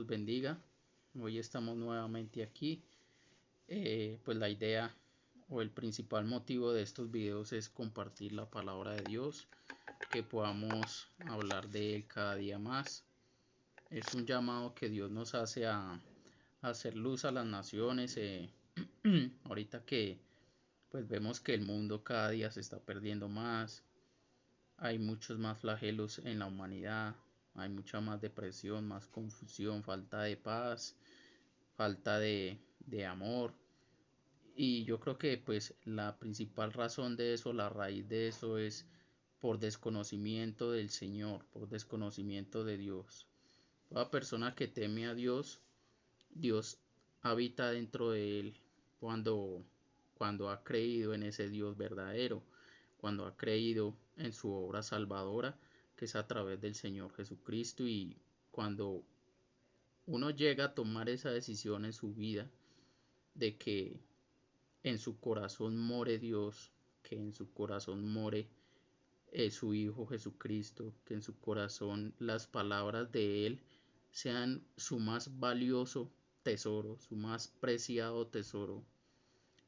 los bendiga. Hoy estamos nuevamente aquí. Pues la idea o el principal motivo de estos videos es compartir la palabra de Dios, que podamos hablar de Él cada día más. Es un llamado que Dios nos hace a hacer luz a las naciones. Ahorita que pues vemos que el mundo cada día se está perdiendo más. Hay muchos más flagelos en la humanidad, hay mucha más depresión, más confusión, falta de paz, falta de amor. Y yo creo que pues la principal razón de eso, la raíz de eso es por desconocimiento del Señor, por desconocimiento de Dios. Toda persona que teme a Dios, Dios habita dentro de él cuando ha creído en ese Dios verdadero, cuando ha creído en su obra salvadora, que es a través del Señor Jesucristo. Y cuando uno llega a tomar esa decisión en su vida de que en su corazón more Dios, que en su corazón more su Hijo Jesucristo, que en su corazón las palabras de Él sean su más valioso tesoro, su más preciado tesoro,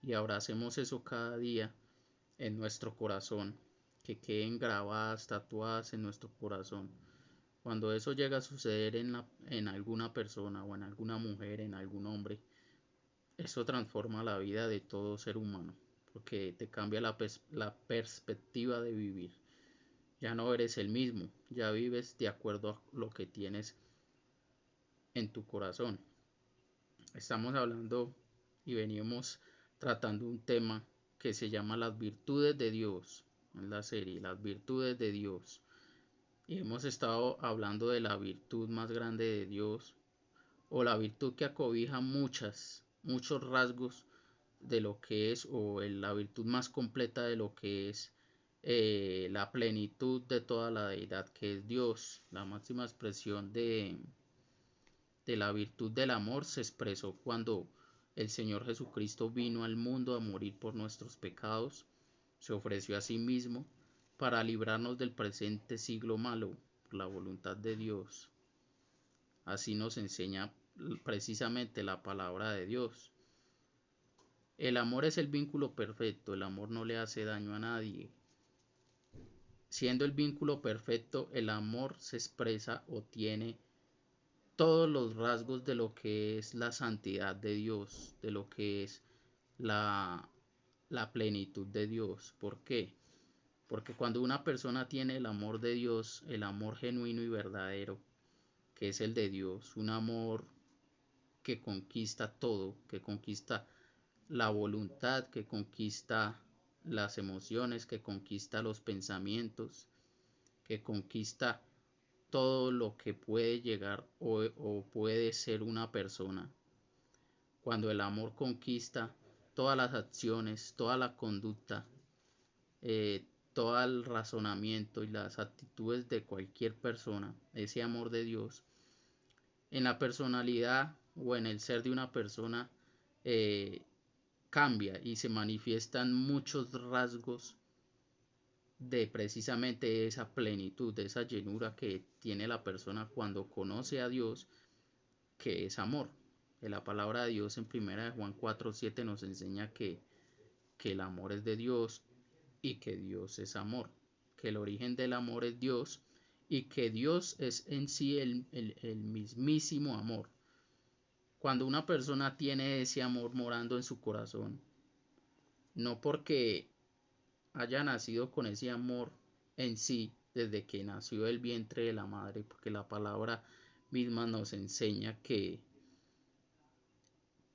y abracemos eso cada día en nuestro corazón, que queden grabadas, tatuadas en nuestro corazón. Cuando eso llega a suceder en alguna persona o en alguna mujer, en algún hombre, eso transforma la vida de todo ser humano, porque te cambia la perspectiva de vivir. Ya no eres el mismo, ya vives de acuerdo a lo que tienes en tu corazón. Estamos hablando y venimos tratando un tema que se llama las virtudes de Dios, en la serie Las virtudes de Dios. Y hemos estado hablando de la virtud más grande de Dios, o la virtud que acobija muchos rasgos de lo que es, o la virtud más completa de lo que es la plenitud de toda la deidad, que es Dios. La máxima expresión de la virtud del amor se expresó cuando el Señor Jesucristo vino al mundo a morir por nuestros pecados, se ofreció a sí mismo para librarnos del presente siglo malo, por la voluntad de Dios. Así nos enseña precisamente la palabra de Dios. El amor es el vínculo perfecto, el amor no le hace daño a nadie. Siendo el vínculo perfecto, el amor se expresa o tiene todos los rasgos de lo que es la santidad de Dios, de lo que es la plenitud de Dios. ¿Por qué? Porque cuando una persona tiene el amor de Dios, el amor genuino y verdadero, que es el de Dios, un amor que conquista todo, que conquista la voluntad, que conquista las emociones, que conquista los pensamientos, que conquista todo lo que puede llegar o puede ser una persona. Cuando el amor conquista todas las acciones, toda la conducta, todo el razonamiento y las actitudes de cualquier persona, ese amor de Dios, en la personalidad o en el ser de una persona cambia y se manifiestan muchos rasgos de precisamente esa plenitud, de esa llenura que tiene la persona cuando conoce a Dios, que es amor. La palabra de Dios en 1 Juan 4:7 nos enseña que el amor es de Dios y que Dios es amor, que el origen del amor es Dios y que Dios es en sí el mismísimo amor. Cuando una persona tiene ese amor morando en su corazón, no porque haya nacido con ese amor en sí desde que nació del vientre de la madre, porque la palabra misma nos enseña que,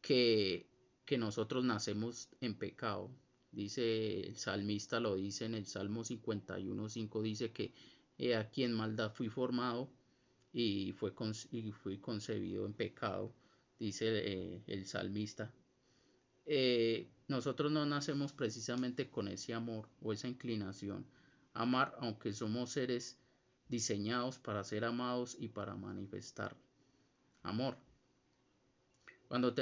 que nosotros nacemos en pecado. Dice el salmista, lo dice en el Salmo 51:5, dice que aquí en maldad fui formado y fui concebido en pecado, dice el salmista. Nosotros no nacemos precisamente con ese amor o esa inclinación a amar, aunque somos seres diseñados para ser amados y para manifestar amor. Cuando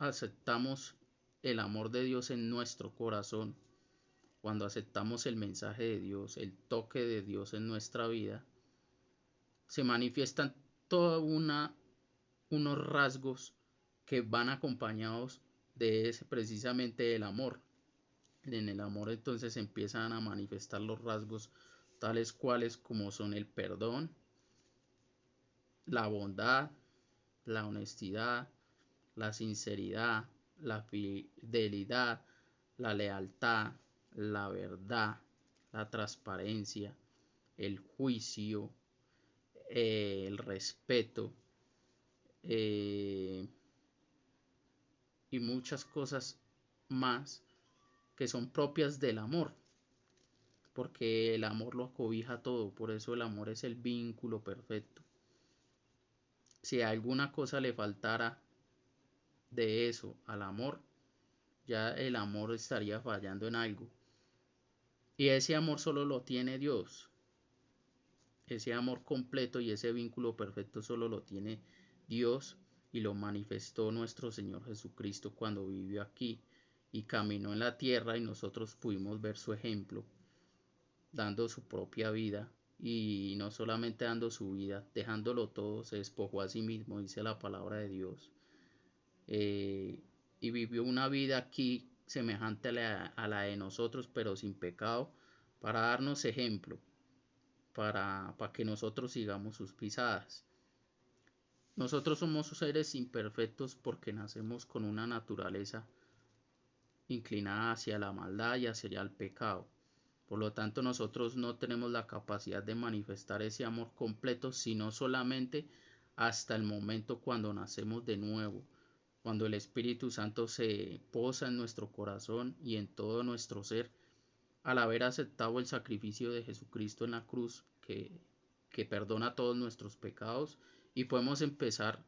aceptamos el amor de Dios en nuestro corazón, cuando aceptamos el mensaje de Dios, el toque de Dios en nuestra vida, se manifiestan toda un unos rasgos que van acompañados de ese, precisamente del amor. En el amor entonces empiezan a manifestar los rasgos tales cuales como son el perdón, la bondad, la honestidad, la sinceridad, la fidelidad, la lealtad, la verdad, la transparencia, el juicio, el respeto, y muchas cosas más que son propias del amor, porque el amor lo acobija todo. Por eso el amor es el vínculo perfecto. Si a alguna cosa le faltara de eso al amor, ya el amor estaría fallando en algo. Y ese amor solo lo tiene Dios. Ese amor completo y ese vínculo perfecto solo lo tiene Dios, y lo manifestó nuestro Señor Jesucristo cuando vivió aquí y caminó en la tierra, y nosotros pudimos ver su ejemplo, dando su propia vida, y no solamente dando su vida, dejándolo todo, se despojó a sí mismo, dice la palabra de Dios, y vivió una vida aquí semejante a la de nosotros, pero sin pecado, para darnos ejemplo, para que nosotros sigamos sus pisadas. Nosotros somos seres imperfectos porque nacemos con una naturaleza inclinada hacia la maldad y hacia el pecado. Por lo tanto, nosotros no tenemos la capacidad de manifestar ese amor completo, sino solamente hasta el momento cuando nacemos de nuevo, cuando el Espíritu Santo se posa en nuestro corazón y en todo nuestro ser, al haber aceptado el sacrificio de Jesucristo en la cruz, que perdona todos nuestros pecados, y podemos empezar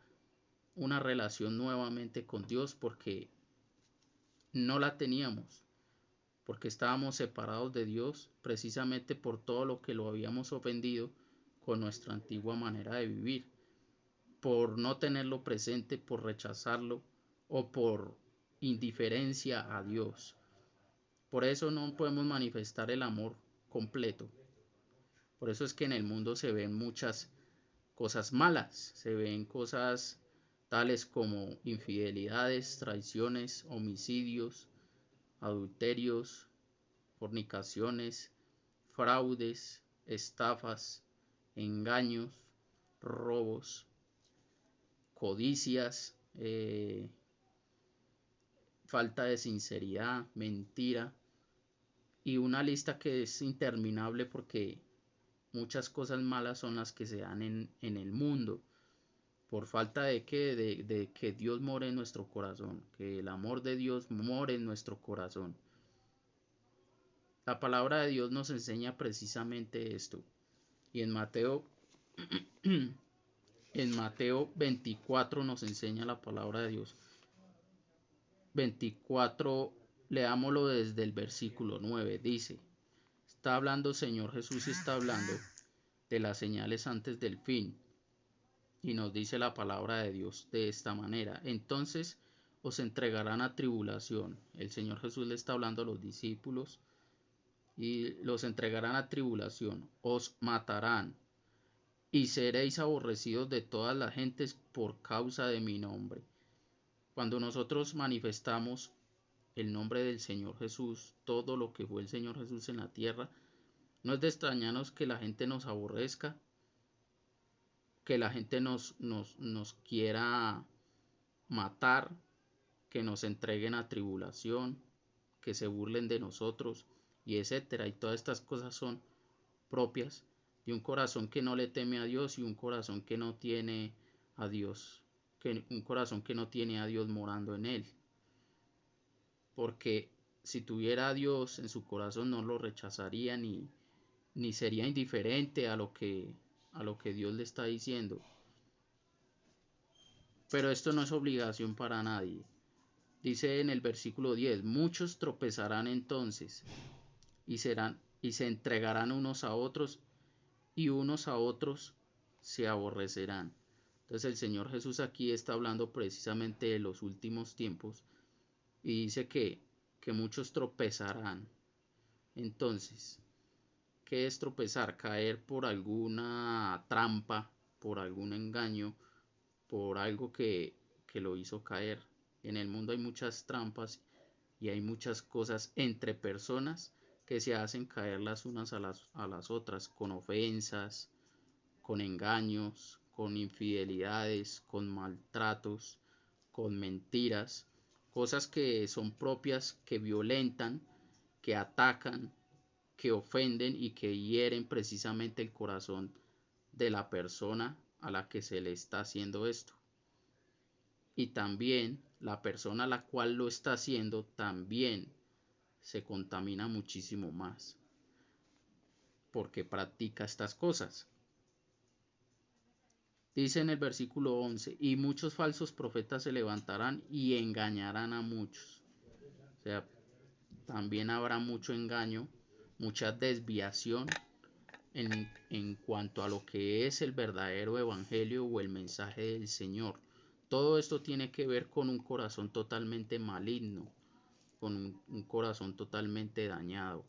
una relación nuevamente con Dios, porque no la teníamos, porque estábamos separados de Dios precisamente por todo lo que lo habíamos ofendido con nuestra antigua manera de vivir, por no tenerlo presente, por rechazarlo o por indiferencia a Dios. Por eso no podemos manifestar el amor completo. Por eso es que en el mundo se ven muchas cosas malas, se ven cosas tales como infidelidades, traiciones, homicidios, adulterios, fornicaciones, fraudes, estafas, engaños, robos, codicias, falta de sinceridad, mentira, y una lista que es interminable, porque muchas cosas malas son las que se dan en el mundo, por falta de que Dios more en nuestro corazón, que el amor de Dios more en nuestro corazón. La palabra de Dios nos enseña precisamente esto. Y en Mateo 24 nos enseña la palabra de Dios. 24, leámoslo desde el versículo 9. Dice, está hablando Señor Jesús, está hablando de las señales antes del fin. Y nos dice la palabra de Dios de esta manera: entonces os entregarán a tribulación. El Señor Jesús le está hablando a los discípulos, y los entregarán a tribulación, os matarán, y seréis aborrecidos de todas las gentes por causa de mi nombre. Cuando nosotros manifestamos el nombre del Señor Jesús, todo lo que fue el Señor Jesús en la tierra, no es de extrañarnos que la gente nos aborrezca, que la gente nos quiera matar, que nos entreguen a tribulación, que se burlen de nosotros, y etcétera. Y todas estas cosas son propias de un corazón que no le teme a Dios, y un corazón que no tiene a Dios, un corazón que no tiene a Dios morando en él. Porque si tuviera a Dios en su corazón, no lo rechazaría ni sería indiferente a lo que Dios le está diciendo. Pero esto no es obligación para nadie. Dice en el versículo 10, muchos tropezarán entonces y se entregarán unos a otros, y unos a otros se aborrecerán. Entonces el Señor Jesús aquí está hablando precisamente de los últimos tiempos, y dice que muchos tropezarán. Entonces, ¿qué es tropezar? Caer por alguna trampa, por algún engaño, por algo que lo hizo caer. En el mundo hay muchas trampas y hay muchas cosas entre personas que se hacen caer las unas a las otras, con ofensas, con engaños, con infidelidades, con maltratos, con mentiras, cosas que son propias, que violentan, que atacan, que ofenden y que hieren precisamente el corazón de la persona a la que se le está haciendo esto. Y también la persona a la cual lo está haciendo también se contamina muchísimo más porque practica estas cosas. Dice en el versículo 11, y muchos falsos profetas se levantarán y engañarán a muchos. O sea, también habrá mucho engaño, mucha desviación en cuanto a lo que es el verdadero evangelio o el mensaje del Señor. Todo esto tiene que ver con un corazón totalmente maligno, con un corazón totalmente dañado.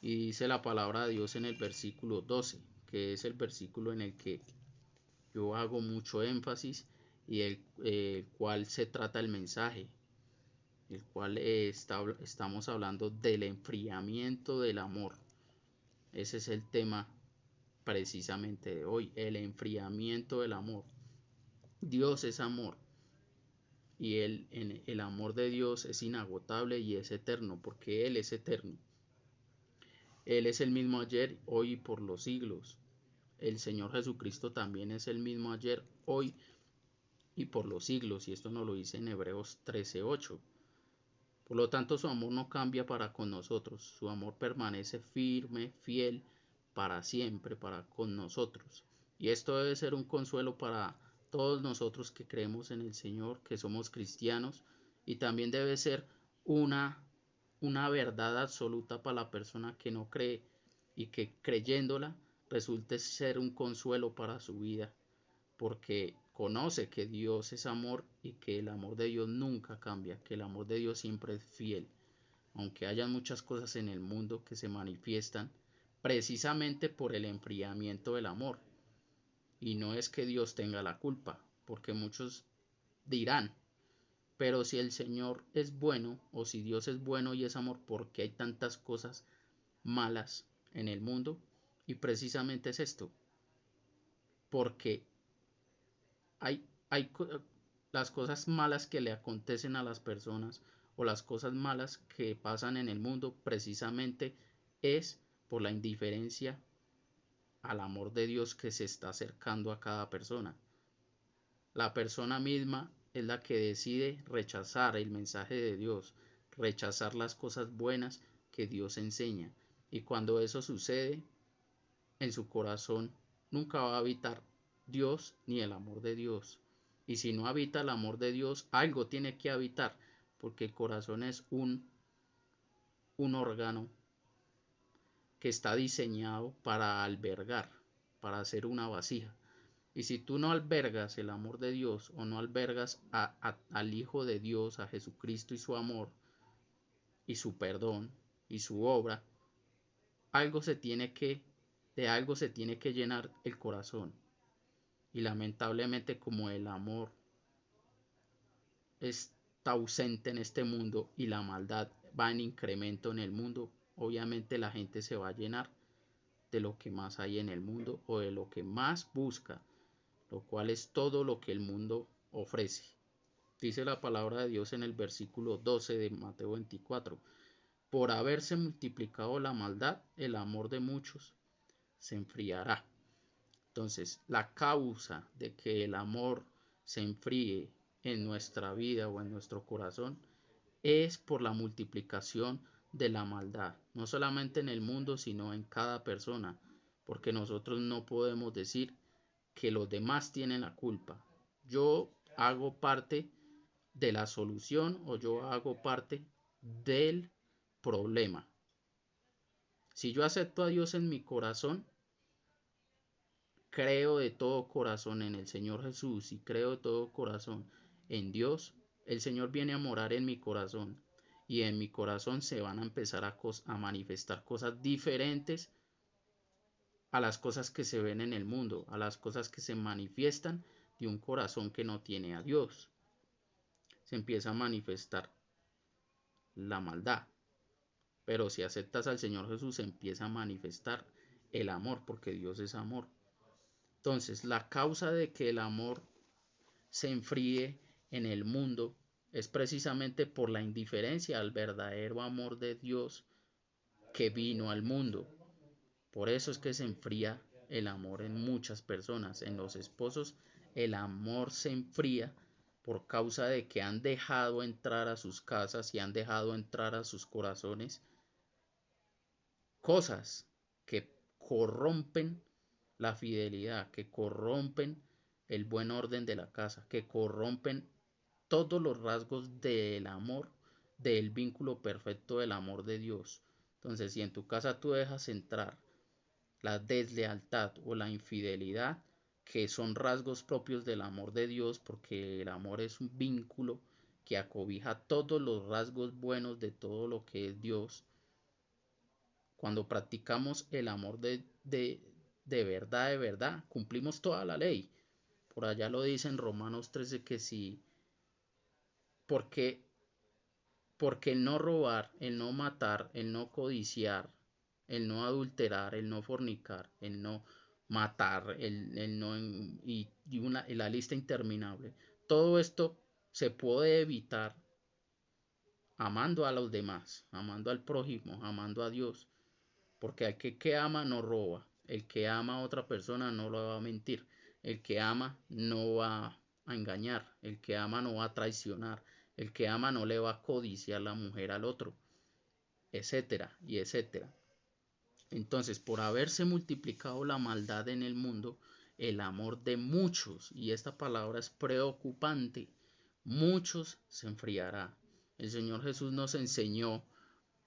Y dice la palabra de Dios en el versículo 12, que es el versículo en el que yo hago mucho énfasis y el cual se trata el mensaje, el cual estamos hablando del enfriamiento del amor. Ese es el tema precisamente de hoy, el enfriamiento del amor. Dios es amor y el amor de Dios es inagotable y es eterno porque Él es eterno. Él es el mismo ayer, hoy y por los siglos. El Señor Jesucristo también es el mismo ayer, hoy y por los siglos, y esto nos lo dice en Hebreos 13:8. Por lo tanto, su amor no cambia para con nosotros, su amor permanece firme, fiel, para siempre, para con nosotros. Y esto debe ser un consuelo para todos nosotros que creemos en el Señor, que somos cristianos, y también debe ser una verdad absoluta para la persona que no cree y que creyéndola resulte ser un consuelo para su vida, porque conoce que Dios es amor y que el amor de Dios nunca cambia, que el amor de Dios siempre es fiel, aunque haya muchas cosas en el mundo que se manifiestan precisamente por el enfriamiento del amor. Y no es que Dios tenga la culpa, porque muchos dirán, pero si el Señor es bueno, o si Dios es bueno y es amor, ¿por qué hay tantas cosas malas en el mundo? Y precisamente es esto, porque hay las cosas malas que le acontecen a las personas o las cosas malas que pasan en el mundo precisamente es por la indiferencia al amor de Dios que se está acercando a cada persona. La persona misma es la que decide rechazar el mensaje de Dios, rechazar las cosas buenas que Dios enseña. Y cuando eso sucede, en su corazón nunca va a habitar Dios ni el amor de Dios. Y si no habita el amor de Dios, algo tiene que habitar, porque el corazón es un órgano que está diseñado para albergar, para ser una vasija. Y si tú no albergas el amor de Dios o no albergas al Hijo de Dios, a Jesucristo y su amor y su perdón y su obra, de algo se tiene que llenar el corazón. Y lamentablemente, como el amor está ausente en este mundo y la maldad va en incremento en el mundo, obviamente la gente se va a llenar de lo que más hay en el mundo o de lo que más busca, lo cual es todo lo que el mundo ofrece. Dice la palabra de Dios en el versículo 12 de Mateo 24: por haberse multiplicado la maldad, el amor de muchos se enfriará. Entonces, la causa de que el amor se enfríe en nuestra vida o en nuestro corazón es por la multiplicación de la maldad, no solamente en el mundo, sino en cada persona, porque nosotros no podemos decir que los demás tienen la culpa. Yo hago parte de la solución o yo hago parte del problema. Si yo acepto a Dios en mi corazón, creo de todo corazón en el Señor Jesús y creo de todo corazón en Dios, el Señor viene a morar en mi corazón y en mi corazón se van a empezar a manifestar cosas diferentes a las cosas que se ven en el mundo, a las cosas que se manifiestan de un corazón que no tiene a Dios. Se empieza a manifestar la maldad. Pero si aceptas al Señor Jesús, se empieza a manifestar el amor, porque Dios es amor. Entonces, la causa de que el amor se enfríe en el mundo es precisamente por la indiferencia al verdadero amor de Dios que vino al mundo. Por eso es que se enfría el amor en muchas personas. En los esposos el amor se enfría por causa de que han dejado entrar a sus casas y han dejado entrar a sus corazones cosas que corrompen la fidelidad, que corrompen el buen orden de la casa, que corrompen todos los rasgos del amor, del vínculo perfecto del amor de Dios. Entonces, si en tu casa tú dejas entrar la deslealtad o la infidelidad, que son rasgos propios del amor de Dios, porque el amor es un vínculo que acobija todos los rasgos buenos de todo lo que es Dios. Cuando practicamos el amor de verdad, cumplimos toda la ley. Por allá lo dice en Romanos 13 que sí, porque el no robar, el no matar, el no codiciar, el no adulterar, el no fornicar, el no matar, el no y la lista interminable. Todo esto se puede evitar amando a los demás, amando al prójimo, amando a Dios. Porque el que ama no roba, el que ama a otra persona no lo va a mentir, el que ama no va a engañar, el que ama no va a traicionar, el que ama no le va a codiciar la mujer al otro, etcétera y etcétera. Entonces, por haberse multiplicado la maldad en el mundo, el amor de muchos, y esta palabra es preocupante, muchos se enfriará. El Señor Jesús nos enseñó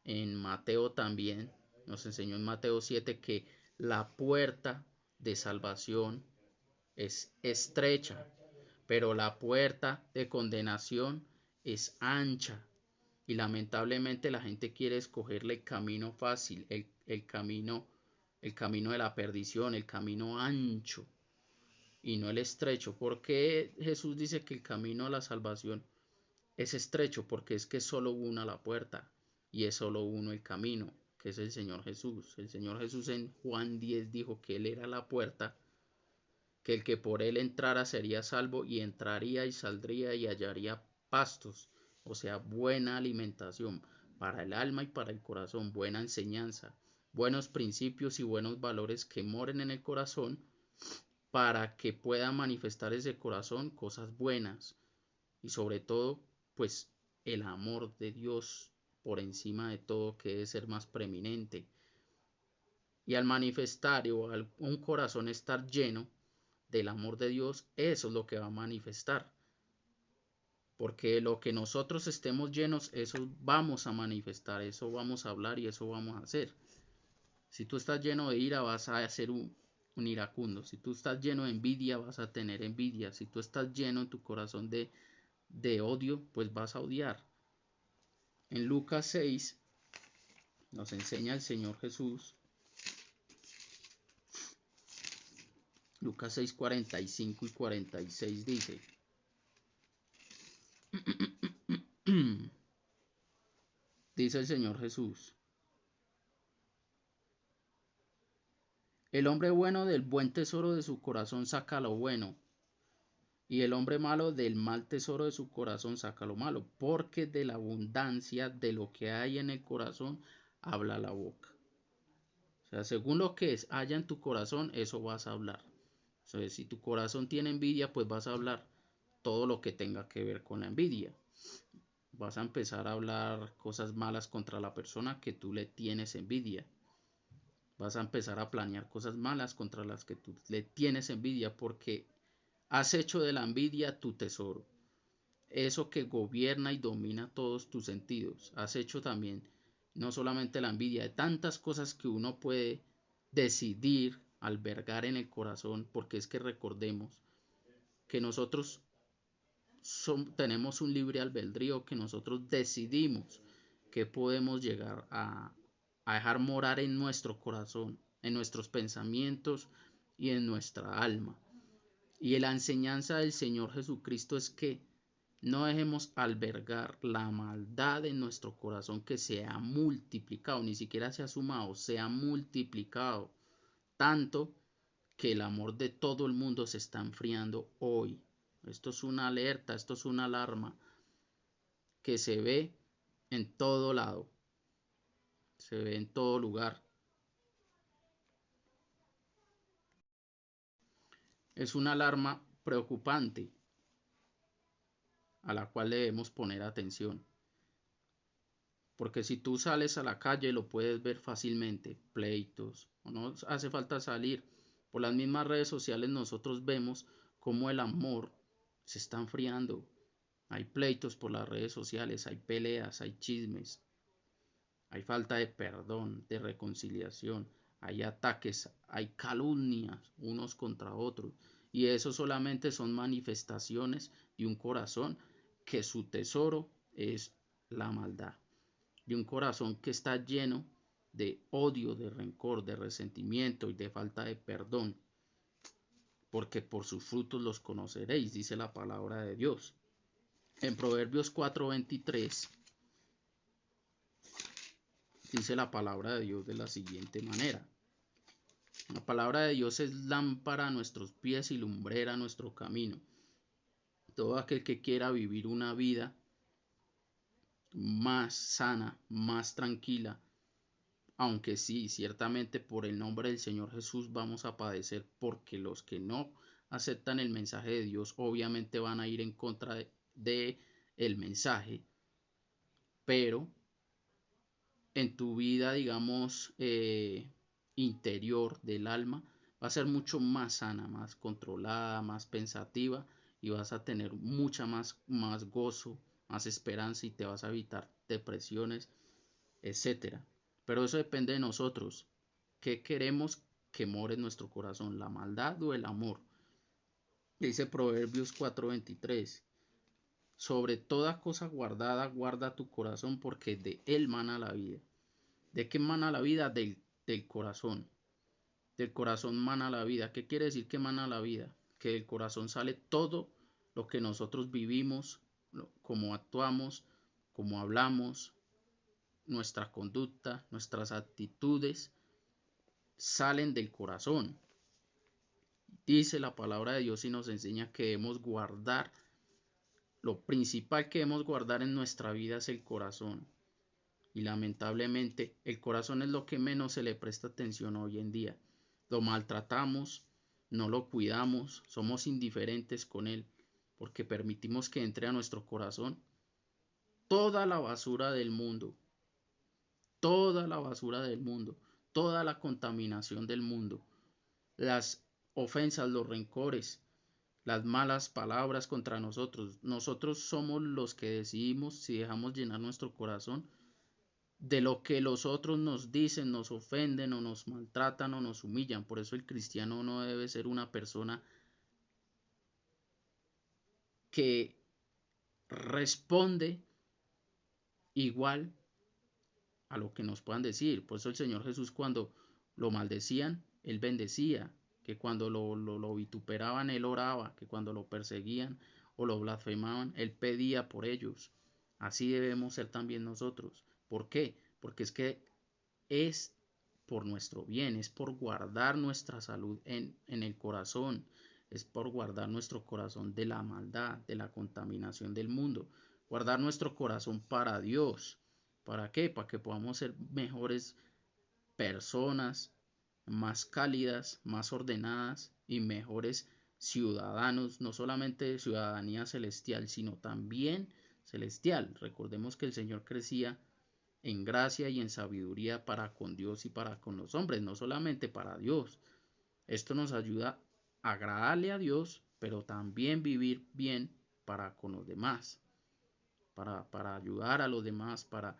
en Mateo también, nos enseñó en Mateo 7 que la puerta de salvación es estrecha, pero la puerta de condenación es ancha. Y lamentablemente la gente quiere escogerle el camino fácil, el camino de la perdición, el camino ancho y no el estrecho. ¿Por qué Jesús dice que el camino a la salvación es estrecho? Porque es que es solo una la puerta y es solo uno el camino, que es el Señor Jesús. El Señor Jesús en Juan 10 dijo que Él era la puerta, que el que por Él entrara sería salvo y entraría y saldría y hallaría pastos, o sea, buena alimentación para el alma y para el corazón, buena enseñanza, buenos principios y buenos valores que moren en el corazón para que pueda manifestar ese corazón cosas buenas y sobre todo, pues el amor de Dios por encima de todo, que debe ser más preeminente. Y al manifestar o al un corazón estar lleno del amor de Dios, eso es lo que va a manifestar. Porque lo que nosotros estemos llenos, eso vamos a manifestar, eso vamos a hablar y eso vamos a hacer. Si tú estás lleno de ira, vas a ser un iracundo. Si tú estás lleno de envidia, vas a tener envidia. Si tú estás lleno en tu corazón de odio, pues vas a odiar. En Lucas 6 nos enseña el Señor Jesús. Lucas 6, 45 y 46 dice: dice el Señor Jesús: el hombre bueno del buen tesoro de su corazón saca lo bueno, y el hombre malo del mal tesoro de su corazón saca lo malo, porque de la abundancia de lo que hay en el corazón habla la boca. O sea, según lo que haya en tu corazón, eso vas a hablar. O sea, si tu corazón tiene envidia, pues vas a hablar todo lo que tenga que ver con la envidia. Vas a empezar a hablar cosas malas contra la persona que tú le tienes envidia. Vas a empezar a planear cosas malas contra las que tú le tienes envidia, porque has hecho de la envidia tu tesoro. Eso que gobierna y domina todos tus sentidos. Has hecho también no solamente la envidia, de tantas cosas que uno puede decidir albergar en el corazón, porque es que recordemos que nosotros tenemos un libre albedrío, que nosotros decidimos que podemos llegar a dejar morar en nuestro corazón, en nuestros pensamientos y en nuestra alma. Y la enseñanza del Señor Jesucristo es que no dejemos albergar la maldad en nuestro corazón, que se ha multiplicado, ni siquiera se ha sumado, se ha multiplicado tanto que el amor de todo el mundo se está enfriando hoy. Esto es una alerta, esto es una alarma que se ve en todo lado, se ve en todo lugar. Es una alarma preocupante a la cual debemos poner atención. Porque si tú sales a la calle lo puedes ver fácilmente, pleitos, o no hace falta salir. Por las mismas redes sociales nosotros vemos cómo el amor se está enfriando. Hay pleitos por las redes sociales, hay peleas, hay chismes, hay falta de perdón, de reconciliación, hay ataques, hay calumnias unos contra otros. Y eso solamente son manifestaciones de un corazón que su tesoro es la maldad. De un corazón que está lleno de odio, de rencor, de resentimiento y de falta de perdón. Porque por sus frutos los conoceréis, dice la palabra de Dios. En Proverbios 4:23 dice la palabra de Dios de la siguiente manera. La palabra de Dios es lámpara a nuestros pies y lumbrera a nuestro camino. Todo aquel que quiera vivir una vida más sana, más tranquila, aunque sí, ciertamente por el nombre del Señor Jesús vamos a padecer, porque los que no aceptan el mensaje de Dios obviamente van a ir en contra de el mensaje, pero en tu vida, digamos, interior del alma, va a ser mucho más sana, más controlada, más pensativa, y vas a tener mucha más gozo, más esperanza, y te vas a evitar depresiones, etcétera. Pero eso depende de nosotros. ¿Qué queremos que more en nuestro corazón? ¿La maldad o el amor? Dice Proverbios 4:23. Sobre toda cosa guardada, guarda tu corazón, porque de él mana la vida. ¿De qué mana la vida? Del corazón. Del corazón mana la vida. ¿Qué quiere decir que mana la vida? Que del corazón sale todo lo que nosotros vivimos, cómo actuamos, cómo hablamos, nuestra conducta, nuestras actitudes, salen del corazón. Dice la palabra de Dios y nos enseña que debemos guardar. Lo principal que debemos guardar en nuestra vida es el corazón. Y lamentablemente el corazón es lo que menos se le presta atención hoy en día. Lo maltratamos, no lo cuidamos, somos indiferentes con él, porque permitimos que entre a nuestro corazón toda la basura del mundo, toda la basura del mundo, toda la contaminación del mundo, las ofensas, los rencores, las malas palabras contra nosotros. Nosotros somos los que decidimos si dejamos llenar nuestro corazón de lo que los otros nos dicen, nos ofenden o nos maltratan o nos humillan. Por eso el cristiano no debe ser una persona que responde igual a lo que nos puedan decir. Por eso el Señor Jesús, cuando lo maldecían, él bendecía, que cuando lo vituperaban, él oraba, que cuando lo perseguían o lo blasfemaban, él pedía por ellos. Así debemos ser también nosotros. ¿Por qué? Porque es que es por nuestro bien, es por guardar nuestra salud en el corazón, es por guardar nuestro corazón de la maldad, de la contaminación del mundo, guardar nuestro corazón para Dios. ¿Para qué? Para que podamos ser mejores personas, más cálidas, más ordenadas y mejores ciudadanos, no solamente de ciudadanía celestial, sino también celestial. Recordemos que el Señor crecía en gracia y en sabiduría para con Dios y para con los hombres, no solamente para Dios. Esto nos ayuda a agradarle a Dios, pero también vivir bien para con los demás, para ayudar a los demás, para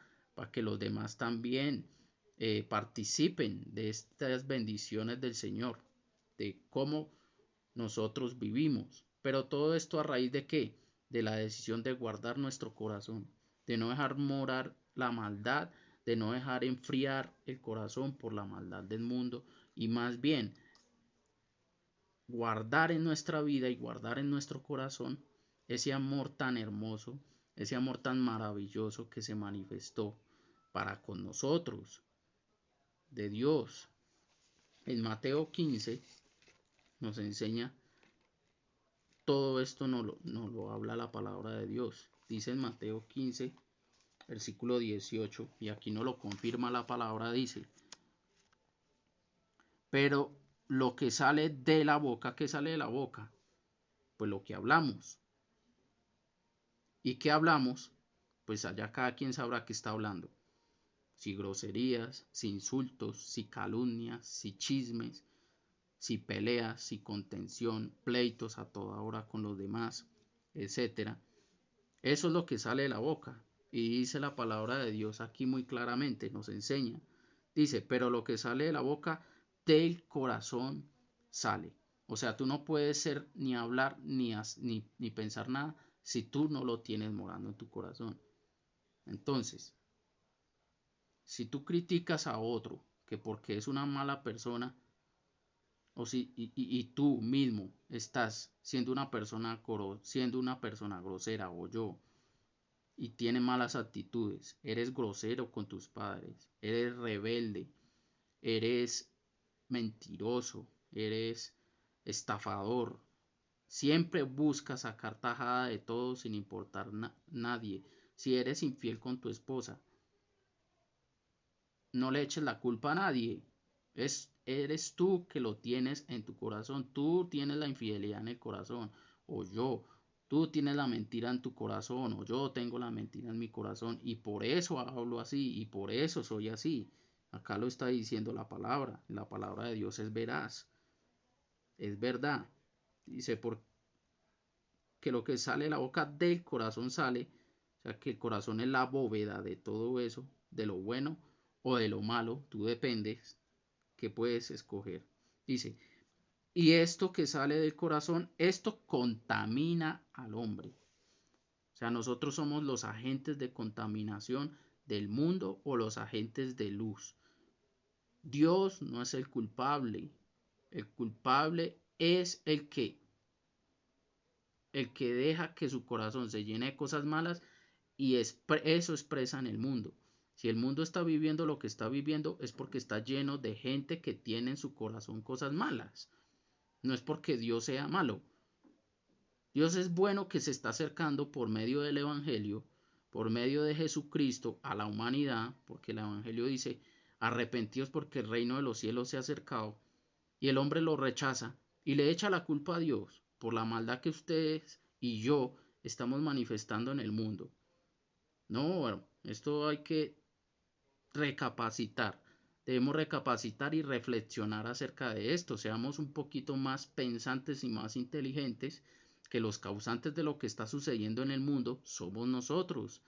que los demás también participen de estas bendiciones del Señor, de cómo nosotros vivimos. Pero todo esto a raíz de qué? De la decisión de guardar nuestro corazón, de no dejar morar la maldad, de no dejar enfriar el corazón por la maldad del mundo y más bien guardar en nuestra vida y guardar en nuestro corazón ese amor tan hermoso, ese amor tan maravilloso que se manifestó para con nosotros, de Dios. En Mateo 15 nos enseña todo esto, nos lo habla la palabra de Dios. Dice en Mateo 15, versículo 18, y aquí nos lo confirma la palabra, dice: pero lo que sale de la boca, ¿qué sale de la boca? Pues lo que hablamos. ¿Y qué hablamos? Pues allá cada quien sabrá qué está hablando. Si groserías, si insultos, si calumnias, si chismes, si peleas, si contención, pleitos a toda hora con los demás, etcétera. Eso es lo que sale de la boca. Y dice la palabra de Dios aquí muy claramente, nos enseña. Dice, pero lo que sale de la boca, del corazón sale. O sea, tú no puedes ser ni hablar ni pensar nada si tú no lo tienes morando en tu corazón. Entonces, si tú criticas a otro que porque es una mala persona, o si y tú mismo estás siendo una persona grosera, o yo, y tienes malas actitudes, eres grosero con tus padres, eres rebelde, eres mentiroso, eres estafador, siempre buscas sacar tajada de todo sin importar nadie, si eres infiel con tu esposa, no le eches la culpa a nadie. Eres tú que lo tienes en tu corazón. Tú tienes la infidelidad en el corazón. O yo. Tú tienes la mentira en tu corazón. O yo tengo la mentira en mi corazón. Y por eso hablo así. Y por eso soy así. Acá lo está diciendo la palabra. La palabra de Dios es veraz. Es verdad. Dice, porque lo que sale de la boca del corazón sale. O sea, que el corazón es la bóveda de todo eso. De lo bueno o de lo malo. Tú dependes que puedes escoger. Dice, y esto que sale del corazón, esto contamina al hombre. O sea, nosotros somos los agentes de contaminación del mundo o los agentes de luz. Dios no es el culpable. El culpable es el que deja que su corazón se llene de cosas malas y eso expresa en el mundo. Si el mundo está viviendo lo que está viviendo es porque está lleno de gente que tiene en su corazón cosas malas. No es porque Dios sea malo. Dios es bueno, que se está acercando por medio del Evangelio, por medio de Jesucristo a la humanidad, porque el Evangelio dice, arrepentíos porque el reino de los cielos se ha acercado, y el hombre lo rechaza y le echa la culpa a Dios por la maldad que ustedes y yo estamos manifestando en el mundo. No, bueno, esto hay que recapacitar. Debemos recapacitar y reflexionar acerca de esto. Seamos un poquito más pensantes y más inteligentes, que los causantes de lo que está sucediendo en el mundo somos nosotros.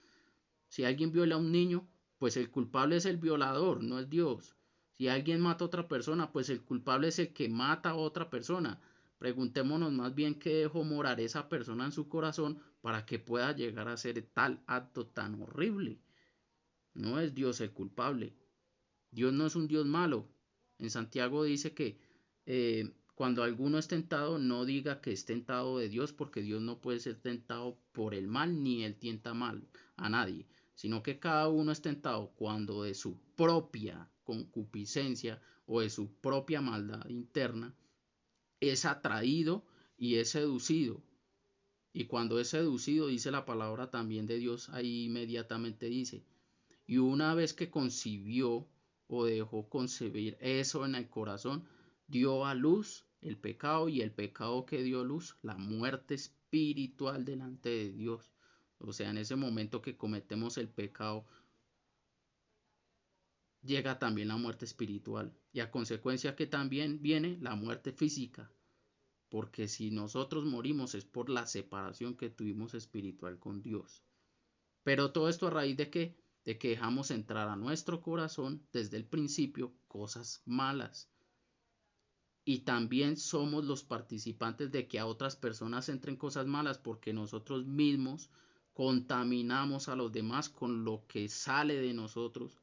Si alguien viola a un niño, pues el culpable es el violador, no es Dios. Si alguien mata a otra persona, pues el culpable es el que mata a otra persona. Preguntémonos más bien qué dejó morar esa persona en su corazón para que pueda llegar a hacer tal acto tan horrible. No es Dios el culpable. Dios no es un Dios malo. En Santiago dice que cuando alguno es tentado, no diga que es tentado de Dios, porque Dios no puede ser tentado por el mal, ni él tienta mal a nadie, sino que cada uno es tentado cuando de su propia concupiscencia o de su propia maldad interna es atraído y es seducido. Y cuando es seducido, dice la palabra también de Dios, ahí inmediatamente dice, y una vez que concibió o dejó concebir eso en el corazón, dio a luz el pecado, y el pecado que dio a luz, la muerte espiritual delante de Dios. O sea, en ese momento que cometemos el pecado, llega también la muerte espiritual. Y a consecuencia que también viene la muerte física. Porque si nosotros morimos es por la separación que tuvimos espiritual con Dios. Pero todo esto a raíz de qué? De que dejamos entrar a nuestro corazón desde el principio cosas malas. Y también somos los participantes de que a otras personas entren cosas malas, porque nosotros mismos contaminamos a los demás con lo que sale de nosotros,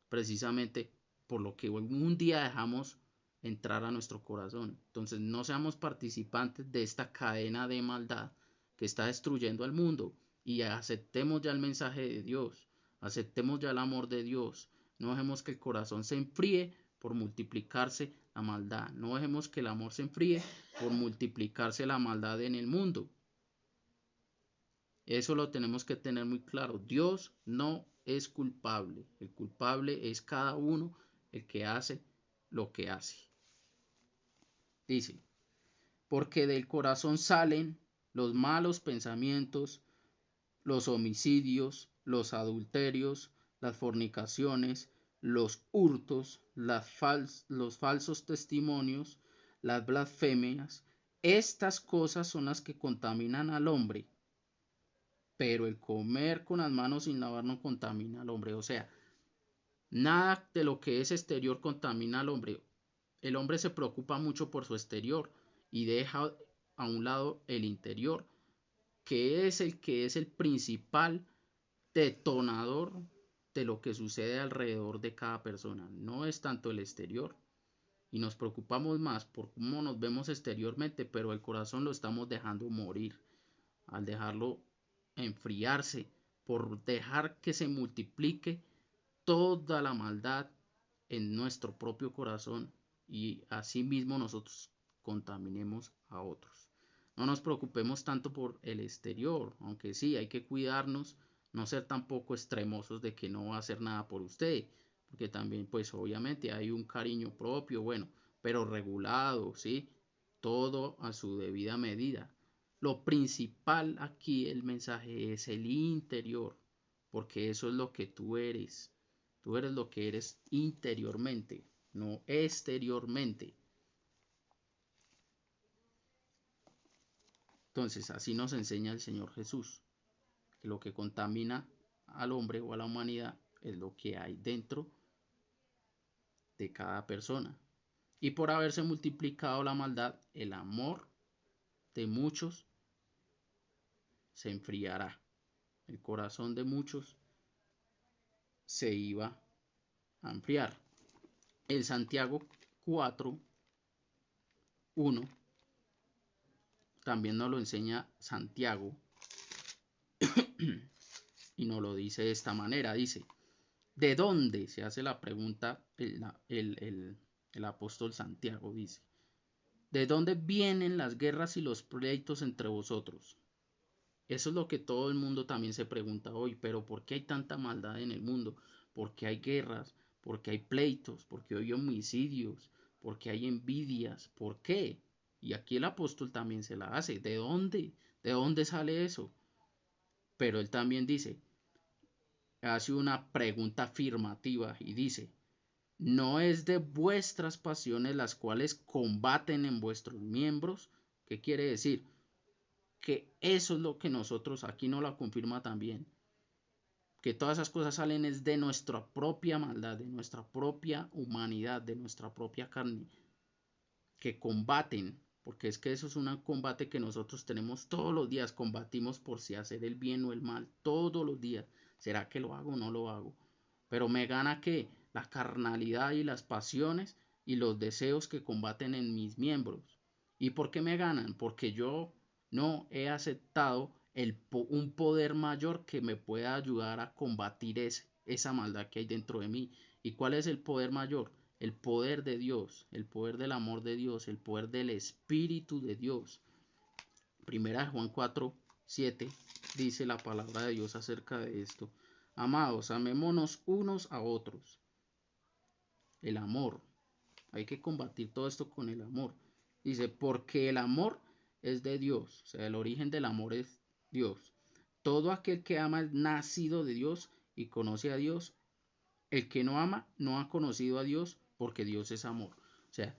precisamente por lo que un día dejamos entrar a nuestro corazón. Entonces no seamos participantes de esta cadena de maldad que está destruyendo al mundo y aceptemos ya el mensaje de Dios, aceptemos ya el amor de Dios. No dejemos que el corazón se enfríe por multiplicarse la maldad. No dejemos que el amor se enfríe por multiplicarse la maldad en el mundo. Eso lo tenemos que tener muy claro. Dios no es culpable. El culpable es cada uno el que hace lo que hace. Dice, porque del corazón salen los malos pensamientos, los homicidios, los adulterios, las fornicaciones, los hurtos, los falsos testimonios, las blasfemias. Estas cosas son las que contaminan al hombre, pero el comer con las manos sin lavar no contamina al hombre. O sea, nada de lo que es exterior contamina al hombre. El hombre se preocupa mucho por su exterior y deja a un lado el interior, que es el principal detonador de lo que sucede alrededor de cada persona. No es tanto el exterior. Y nos preocupamos más por cómo nos vemos exteriormente, pero el corazón lo estamos dejando morir. Al dejarlo enfriarse, por dejar que se multiplique toda la maldad en nuestro propio corazón y asimismo nosotros contaminemos a otros. No nos preocupemos tanto por el exterior, aunque sí hay que cuidarnos, no ser tampoco extremosos de que no va a hacer nada por usted, porque también pues obviamente hay un cariño propio, bueno, pero regulado, ¿sí? Todo a su debida medida. Lo principal aquí el mensaje es el interior, porque eso es lo que tú eres. Tú eres lo que eres interiormente, no exteriormente. Entonces, así nos enseña el Señor Jesús, que lo que contamina al hombre o a la humanidad es lo que hay dentro de cada persona. Y por haberse multiplicado la maldad, el amor de muchos se enfriará. El corazón de muchos se iba a enfriar. El Santiago 4:1 también nos lo enseña Santiago y nos lo dice de esta manera. Dice, ¿de dónde? Se hace la pregunta el apóstol Santiago. Dice, ¿de dónde vienen las guerras y los pleitos entre vosotros? Eso es lo que todo el mundo también se pregunta hoy, pero ¿por qué hay tanta maldad en el mundo? ¿Por qué hay guerras? ¿Por qué hay pleitos? ¿Por qué hay homicidios? ¿Por qué hay envidias? ¿Por qué? Y aquí el apóstol también se la hace. ¿De dónde? ¿De dónde sale eso? Pero él también dice, hace una pregunta afirmativa y dice, ¿no es de vuestras pasiones las cuales combaten en vuestros miembros? ¿Qué quiere decir? Que eso es lo que nosotros, aquí nos lo confirma también, que todas esas cosas salen es de nuestra propia maldad, de nuestra propia humanidad, de nuestra propia carne, que combaten, porque es que eso es un combate que nosotros tenemos todos los días, combatimos por si hacer el bien o el mal, todos los días. ¿Será que lo hago o no lo hago? Pero me gana que la carnalidad y las pasiones y los deseos que combaten en mis miembros. ¿Y por qué me ganan? Porque yo no he aceptado un poder mayor que me pueda ayudar a combatir esa maldad que hay dentro de mí. ¿Y cuál es el poder mayor? El poder de Dios, el poder del amor de Dios, el poder del Espíritu de Dios. Primera de Juan 4:7 dice la palabra de Dios acerca de esto. Amados, amémonos unos a otros. El amor. Hay que combatir todo esto con el amor. Dice, porque el amor es de Dios. O sea, el origen del amor es Dios. Todo aquel que ama es nacido de Dios y conoce a Dios. El que no ama no ha conocido a Dios porque Dios es amor. O sea,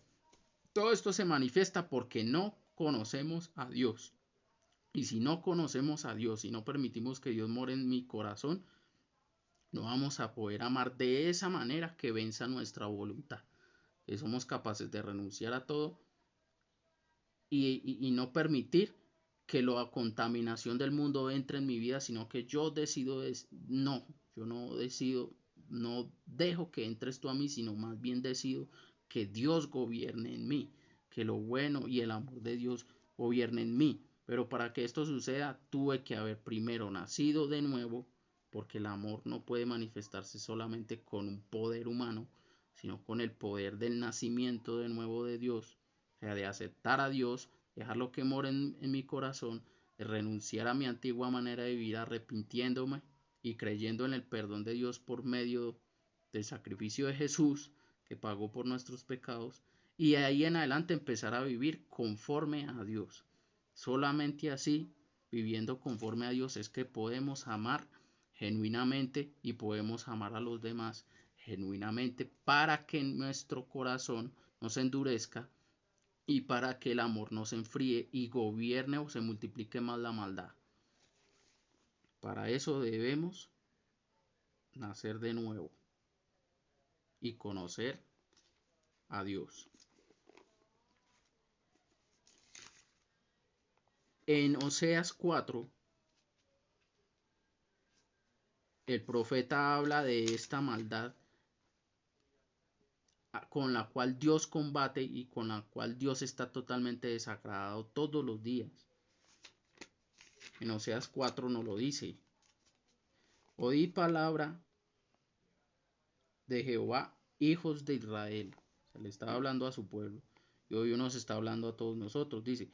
todo esto se manifiesta porque no conocemos a Dios. Y si no conocemos a Dios y no permitimos que Dios more en mi corazón, no vamos a poder amar de esa manera que venza nuestra voluntad. Que somos capaces de renunciar a todo y no permitir que la contaminación del mundo entre en mi vida, sino que yo decido, yo no decido, no dejo que entres tú a mí, sino más bien decido que Dios gobierne en mí, que lo bueno y el amor de Dios gobierne en mí. Pero para que esto suceda, tuve que haber primero nacido de nuevo, porque el amor no puede manifestarse solamente con un poder humano, sino con el poder del nacimiento de nuevo de Dios, o sea, de aceptar a Dios, dejarlo que more en mi corazón, de renunciar a mi antigua manera de vivir arrepintiéndome y creyendo en el perdón de Dios por medio del sacrificio de Jesús, que pagó por nuestros pecados, y de ahí en adelante empezar a vivir conforme a Dios. Solamente así, viviendo conforme a Dios, es que podemos amar genuinamente y podemos amar a los demás genuinamente, para que nuestro corazón no se endurezca y para que el amor no se enfríe y gobierne o se multiplique más la maldad. Para eso debemos nacer de nuevo y conocer a Dios. En Oseas 4, el profeta habla de esta maldad con la cual Dios combate y con la cual Dios está totalmente desagradado todos los días. En Oseas 4 nos lo dice: oí palabra de Jehová, hijos de Israel. Se le estaba hablando a su pueblo y hoy nos está hablando a todos nosotros. Dice: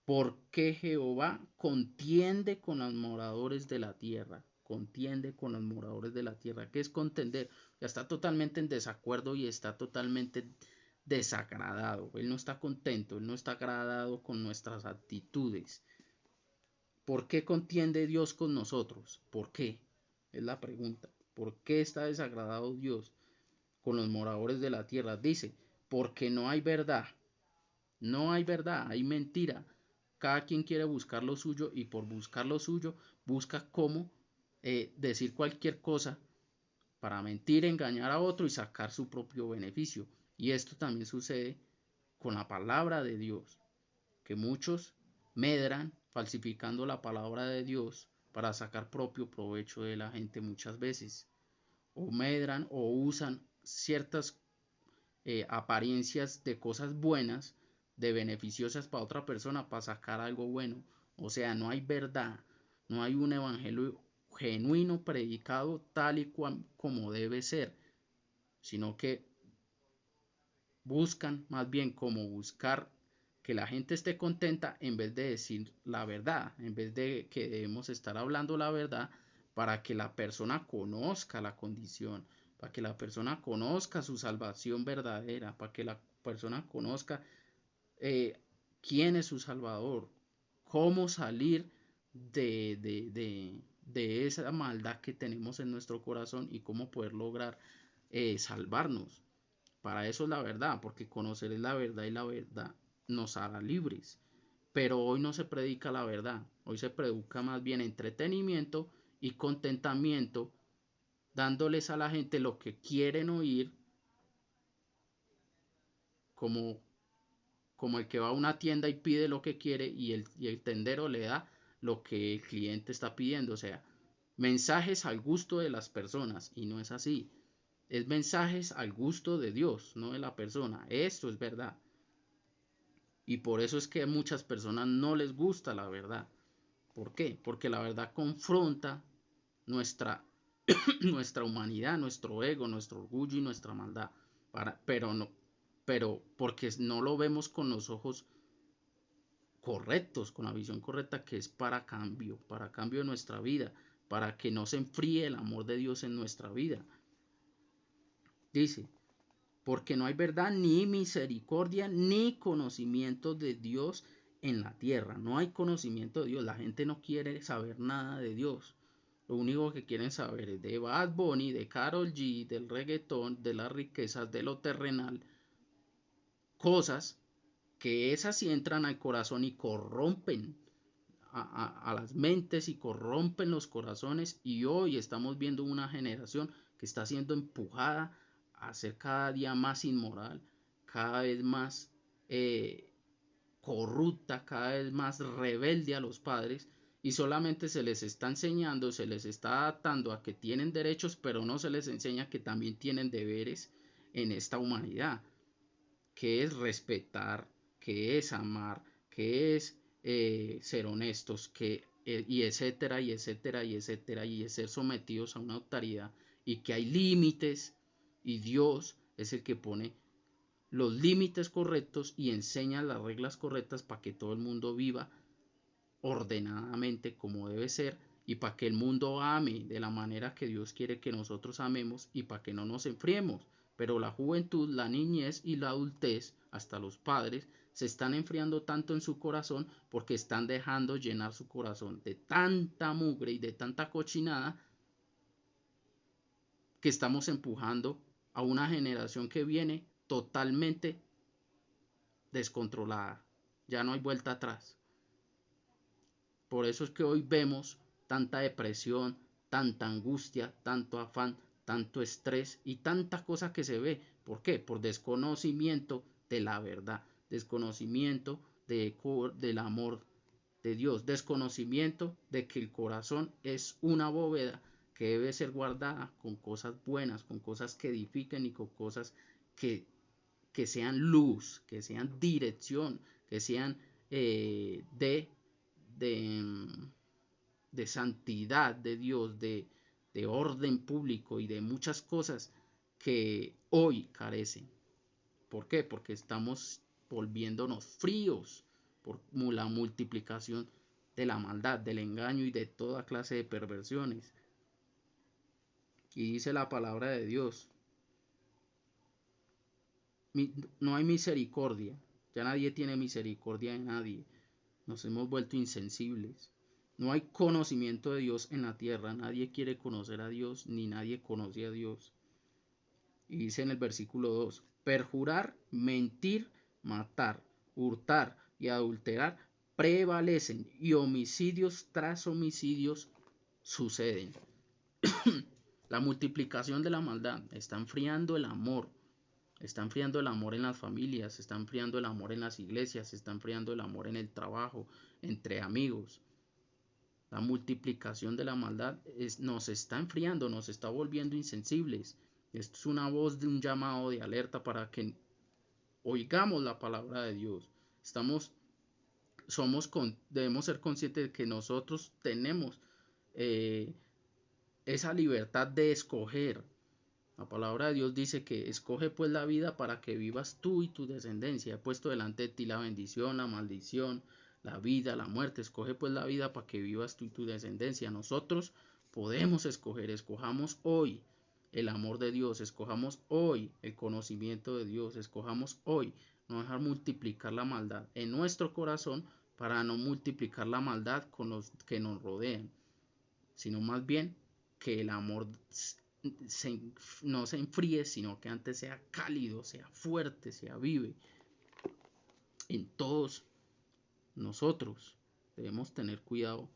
porque Jehová contiende con los moradores de la tierra. Contiende con los moradores de la tierra. ¿Qué es contender? Ya está totalmente en desacuerdo y está totalmente desagradado. Él no está contento, él no está agradado con nuestras actitudes. ¿Por qué contiende Dios con nosotros? ¿Por qué? Es la pregunta. ¿Por qué está desagradado Dios con los moradores de la tierra? Dice: porque no hay verdad. No hay verdad, hay mentira. Cada quien quiere buscar lo suyo y por buscar lo suyo busca cómo decir cualquier cosa para mentir, engañar a otro y sacar su propio beneficio. Y esto también sucede con la palabra de Dios, que muchos medran falsificando la palabra de Dios para sacar propio provecho de la gente muchas veces. O medran o usan ciertas apariencias de cosas buenas, de beneficiosas para otra persona, para sacar algo bueno. O sea, no hay verdad, no hay un evangelio genuino predicado tal y como debe ser, sino que buscan más bien como buscar que la gente esté contenta en vez de decir la verdad, en vez de que debemos estar hablando la verdad para que la persona conozca la condición, para que la persona conozca su salvación verdadera, para que la persona conozca quién es su Salvador, cómo salir de esa maldad que tenemos en nuestro corazón y cómo poder lograr salvarnos. Para eso es la verdad, porque conocer es la verdad y la verdad nos hará libres. Pero hoy no se predica la verdad, hoy se predica más bien entretenimiento y contentamiento, dándoles a la gente lo que quieren oír, como el que va a una tienda y pide lo que quiere y el tendero le da lo que el cliente está pidiendo. O sea, mensajes al gusto de las personas, y no es así. Es mensajes al gusto de Dios, no de la persona. Esto es verdad. Y por eso es que a muchas personas no les gusta la verdad. ¿Por qué? Porque la verdad confronta nuestra, nuestra humanidad, nuestro ego, nuestro orgullo y nuestra maldad. Pero porque no lo vemos con los ojos correctos, con la visión correcta, que es para cambio de nuestra vida, para que no se enfríe el amor de Dios en nuestra vida. Dice: porque no hay verdad, ni misericordia, ni conocimiento de Dios en la tierra. No hay conocimiento de Dios. La gente no quiere saber nada de Dios. Lo único que quieren saber es de Bad Bunny, de Karol G, del reggaetón, de las riquezas, de lo terrenal. Cosas que esas sí entran al corazón y corrompen a las mentes y corrompen los corazones. Y hoy estamos viendo una generación que está siendo empujada a ser cada día más inmoral, cada vez más corrupta, cada vez más rebelde a los padres, y solamente se les está enseñando, se les está adaptando a que tienen derechos, pero no se les enseña que también tienen deberes en esta humanidad. que es respetar, que es amar, que es ser honestos, y etcétera, y etcétera, y etcétera, y es ser sometidos a una autoridad, y que hay límites, y Dios es el que pone los límites correctos y enseña las reglas correctas para que todo el mundo viva ordenadamente como debe ser, y para que el mundo ame de la manera que Dios quiere que nosotros amemos, y para que no nos enfriemos. Pero la juventud, la niñez y la adultez, hasta los padres, se están enfriando tanto en su corazón porque están dejando llenar su corazón de tanta mugre y de tanta cochinada, que estamos empujando a una generación que viene totalmente descontrolada. Ya no hay vuelta atrás. Por eso es que hoy vemos tanta depresión, tanta angustia, tanto afán, tanto estrés y tanta cosa que se ve. ¿Por qué? Por desconocimiento de la verdad, desconocimiento del amor de Dios, desconocimiento de que el corazón es una bóveda que debe ser guardada con cosas buenas, con cosas que edifiquen y con cosas que, que sean luz, que sean dirección, que sean de, de santidad de Dios, de orden público y de muchas cosas que hoy carecen. ¿Por qué? Porque estamos volviéndonos fríos por la multiplicación de la maldad, del engaño y de toda clase de perversiones. Y dice la palabra de Dios, no hay misericordia, ya nadie tiene misericordia de nadie, nos hemos vuelto insensibles. No hay conocimiento de Dios en la tierra, nadie quiere conocer a Dios, ni nadie conoce a Dios. Y dice en el versículo 2, perjurar, mentir, matar, hurtar y adulterar prevalecen, y homicidios tras homicidios suceden. La multiplicación de la maldad está enfriando el amor. Está enfriando el amor en las familias, está enfriando el amor en las iglesias, está enfriando el amor en el trabajo, entre amigos. La multiplicación de la maldad nos está enfriando, nos está volviendo insensibles. Esto es una voz de un llamado de alerta para que oigamos la palabra de Dios. Debemos ser conscientes de que nosotros tenemos esa libertad de escoger. La palabra de Dios dice que escoge pues la vida para que vivas tú y tu descendencia. He puesto delante de ti la bendición, la maldición, la vida, la muerte. Escoge pues la vida para que vivas tú y tu descendencia. Nosotros podemos escoger, escojamos hoy el amor de Dios, escojamos hoy el conocimiento de Dios, escojamos hoy no dejar multiplicar la maldad en nuestro corazón para no multiplicar la maldad con los que nos rodean, sino más bien que el amor no se enfríe, sino que antes sea cálido, sea fuerte, sea vive. En todos nosotros debemos tener cuidado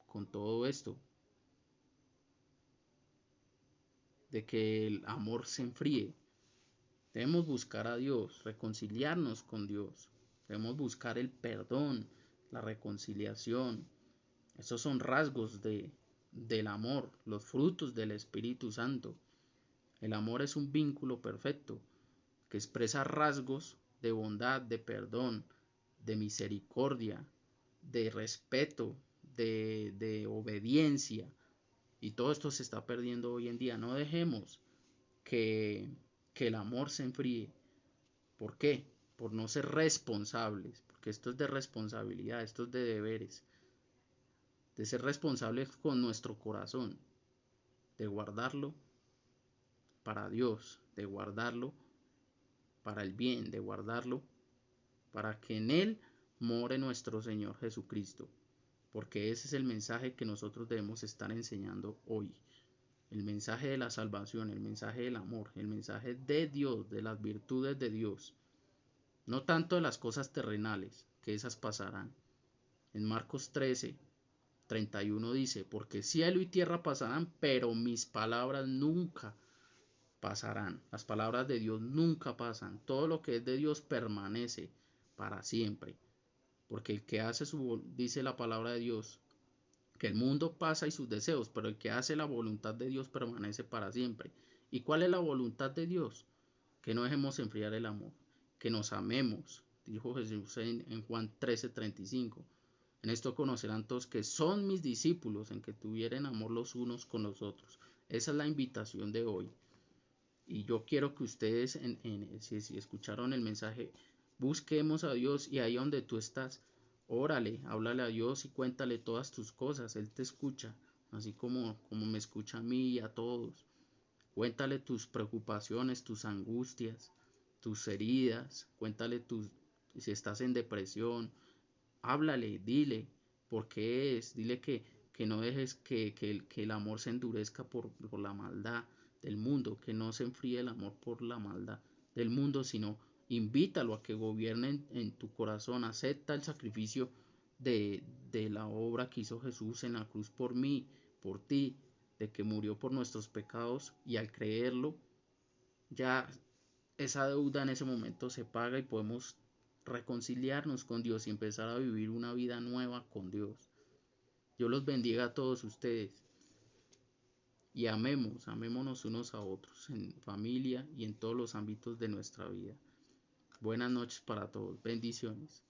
con todo esto, de que el amor se enfríe. Debemos buscar a Dios, reconciliarnos con Dios. Debemos buscar el perdón, la reconciliación. Esos son rasgos del amor, los frutos del Espíritu Santo. El amor es un vínculo perfecto que expresa rasgos de bondad, de perdón, de misericordia, de respeto, de obediencia. Y todo esto se está perdiendo hoy en día. No dejemos que el amor se enfríe. ¿Por qué? Por no ser responsables, porque esto es de responsabilidad, esto es de deberes, de ser responsables con nuestro corazón, de guardarlo para Dios, de guardarlo para el bien, de guardarlo para que en Él more nuestro Señor Jesucristo, porque ese es el mensaje que nosotros debemos estar enseñando hoy. El mensaje de la salvación, el mensaje del amor, el mensaje de Dios, de las virtudes de Dios. No tanto de las cosas terrenales, que esas pasarán. En Marcos 13:31 dice, porque cielo y tierra pasarán, pero mis palabras nunca pasarán. Las palabras de Dios nunca pasan. Todo lo que es de Dios permanece para siempre. Porque el que hace dice la palabra de Dios, que el mundo pasa y sus deseos, pero el que hace la voluntad de Dios permanece para siempre. ¿Y cuál es la voluntad de Dios? Que no dejemos enfriar el amor, que nos amemos, dijo Jesús en Juan 13:35. En esto conocerán todos que son mis discípulos, en que tuvieren amor los unos con los otros. Esa es la invitación de hoy. Y yo quiero que ustedes, si escucharon el mensaje, busquemos a Dios, y ahí donde tú estás, órale, háblale a Dios y cuéntale todas tus cosas. Él te escucha, así como me escucha a mí y a todos. Cuéntale tus preocupaciones, tus angustias, tus heridas. Cuéntale si estás en depresión. Háblale, dile por qué es. Dile que no dejes que el amor se endurezca por la maldad del mundo, que no se enfríe el amor por la maldad del mundo, sino invítalo a que gobierne en tu corazón. Acepta el sacrificio de la obra que hizo Jesús en la cruz por mí, por ti, de que murió por nuestros pecados, y al creerlo, ya esa deuda en ese momento se paga y podemos reconciliarnos con Dios y empezar a vivir una vida nueva con Dios. Dios los bendiga a todos ustedes. Y amémonos unos a otros, en familia y en todos los ámbitos de nuestra vida. Buenas noches para todos. Bendiciones.